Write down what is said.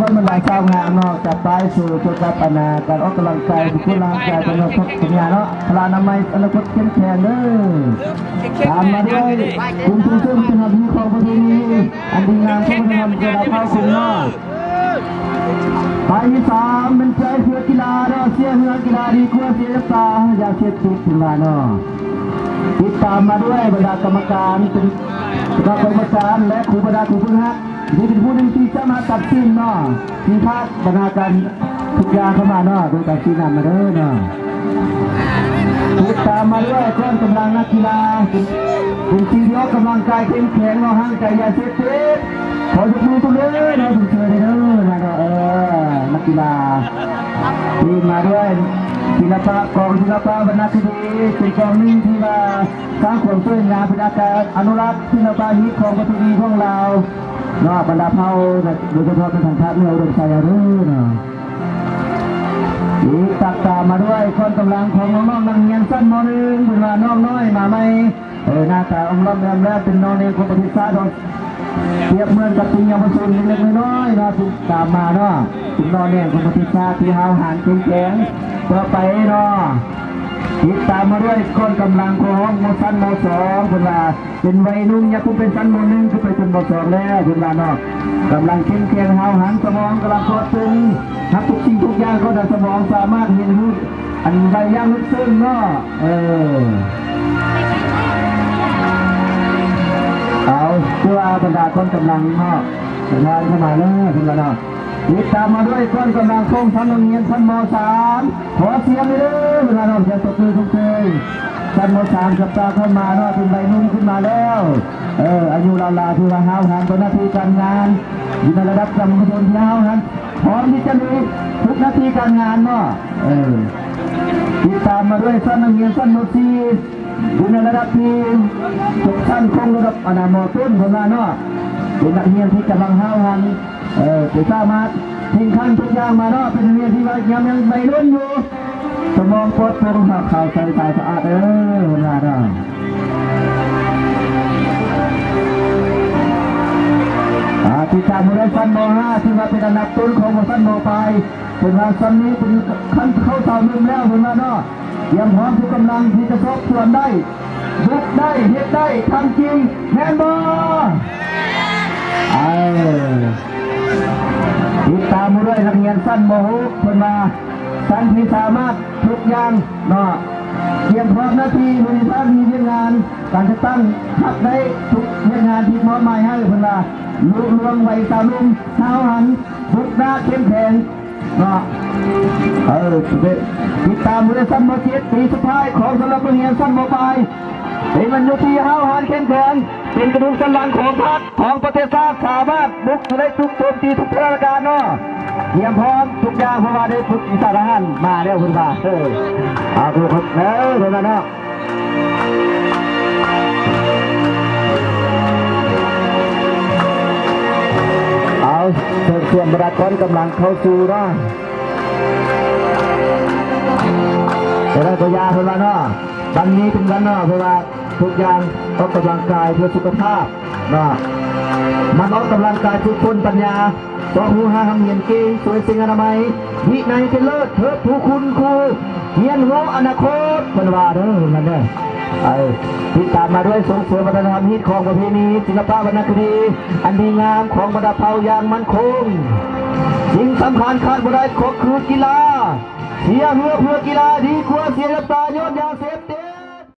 คนมันหลายชาวงานนอกจากไปสู่จุดการปนาการออกกำลังกายผู้ร่างกายเป็นระบบสัญญาเนาะพลานามัยอนาคตเข้มแข็งเด้อตามมาด้วยคุณผู้ชมที่ทำดีของประเพณีอันดีงามของวัฒนธรรมกระดับเข้าคุณเนาะไปที่สามเป็นใจเพื่อกีฬาเนาะเสียเพื่อกีฬาดีกว่าเสียตาอย่าเสียติดถึงมาเนาะติดตามมาด้วยบรรดากรรมการเป็นกรรมการและครูบรรดาครูผู้ฮักนี่เป็นผู้ที่จะมาตัดสินเนาะที่ภาคบรรณาการทุกอย่างเข้ามาเนาะโดยการชี้นำมาเด้อเนาะติดตามมาด้วยก้อนกำลังนักกีฬาเป็นทีเดียวกำลังกายเข้มแข็งเนาะห่างไกลยาเสพติดขอจุดมือตรงนี้เนาะถึงเชิญเด้อนะเนาะนักกีฬาทีมาด้วยศิลปะกองศิลปะวรรณคดีเป็นกองหนึ่งที่มาสร้างความสวยงามเป็นอาการอนุรักษ์ศิลปะฮิตของประเพณีของเราเนาะบรรดาเผ่าโดยเฉพาะเป็นทางภาคเหนืออุดมไซยารุ่เนาะอีกตักตามมาด้วยคนกำลังของน้องๆนักเรียนสั้นม .1 เป็นว่าน้องน้อยมาไหมหน้าตาองค์ล้อมแรมแล้วเป็นน้องเรียนของประเทศชาติเทียบเหมือนกับปียามชนเล็กๆน้อยๆเนาะตามมาเนาะเป็นน้องเรียนของประเทศชาติที่หาวหารแข็งต่อไปเนาะติดตามมาด้วยคนกำลังของม.สั้นม.2เป็นว่าเป็นวัยรุ่นอย่าคุณเป็นชั้นม.1คือไปเป็นม.2แล้วเป็นว่าเนาะกำลังเข้มแข็งหาวหารสมองกำลังโคตรตึงทักทุกสิ่งทุกอย่างก็ได้สมองสามารถเห็นรู้อันใดย่างลึกซึ้งเนาะเอาเพื่อบรรดาคนกำลังเนาะงานเข้ามาเลยเป็นว่าเนาะติดตามมาด้วยคนกำลังคงชั้นโรงเรียนชั้นม.3ขอเสียงเลยเวลาเราจะตบมือทุกทีชั้นม.3สัปดาห์เข้ามาเนาะเป็นใบนุ่มขึ้นมาแล้วอายุราวๆที่ว่าห้าวหันเป็นหน้าที่การงานอยู่ในระดับสังคมที่ห้าวหันพร้อมที่จะมีทุกหน้าที่การงานเนาะติดตามมาด้วยชั้นโรงเรียนชั้นม.4อยู่ในระดับที่ทุกชั้นคงระดับอนาคตต้นคนละเนาะเป็นนักเรียนที่กำลังห้าวหันจะสามารถทิ้งขั้นทุกอย่างมาเนาะเป็นเรียนที่ว่ายังไม่ล้นอยู่สมองปลดโปร่งข่าวใส่สะอาดเวลาเนาะที่ตามมาได้ชั้นม.5ที่มาเป็นอันดับต้นของชั้นม.ปลายเป็นว่าชั้นนี้เป็นขั้นเข้าเสาหนึ่งแล้วเวลาเนาะยังพร้อมทุกกำลังที่จะทบทวนได้ยุดได้เฮ็ดได้ทำจริงแน่นบ่ติดตามมาด้วยนักเรียนสั้นม.6เป็นมาสั้นที่สามารถทุกอย่างเนาะเตรียมพร้อมหน้าที่บริษัทมีเรื่องงานการจะตั้งพักได้ทุกเรื่องงานที่มอบหมายให้เป็นมาลุลวงไว้สาวนุ่มเท้าหันทุกหน้าเข้มแข็งเนาะติดตามมาด้วยสั้นม.7ปีสุดท้ายของสำหรับนักเรียนสั้นม.ปลายเป็นมันอยู่ที่ห้าวหันเข้มแข็งเป็นกระดูกสันหลังของพรรคของประเทศชาติสามารถบุกได้ทุกโจมตีทุกสถานการณ์เนาะเตรียมพร้อมทุกอย่างเพราะว่าได้ฝึกอิสระหันมาแล้วคุณป้าเอาทุกคนแล้วเท่านั้นเนาะเอาส่วนบรรดาคนกำลังเข้าสู่เนาะจะได้ตัวยาเท่านั้นเนาะวันนี้เป็นวันเนาะเพราะว่าทุกอย่างออกกำลังกายเพื่อสุขภาพเนาะมันออกกำลังกายทุกคนปัญญาต่อหูหาทำเงียนเก่งสวยสิ่งอนามัยวินัยเป็นเลิศเทิดผู้คุณครูเรียนรู้อนาคตเป็นว่าเด้อนั่นเด้อติดตามมาด้วยส่งเสริมวัฒนธรรมฮิตของประเพณีศิลปะวรรณคดีอันดีงามของบรรดาเผ่าอย่างมั่นคงสิ่งสำคัญขาดบ่ได้ก็คือกีฬาเสียเพื่อกีฬาดีกว่าเสียน้ำตาย้อนยาเสพติด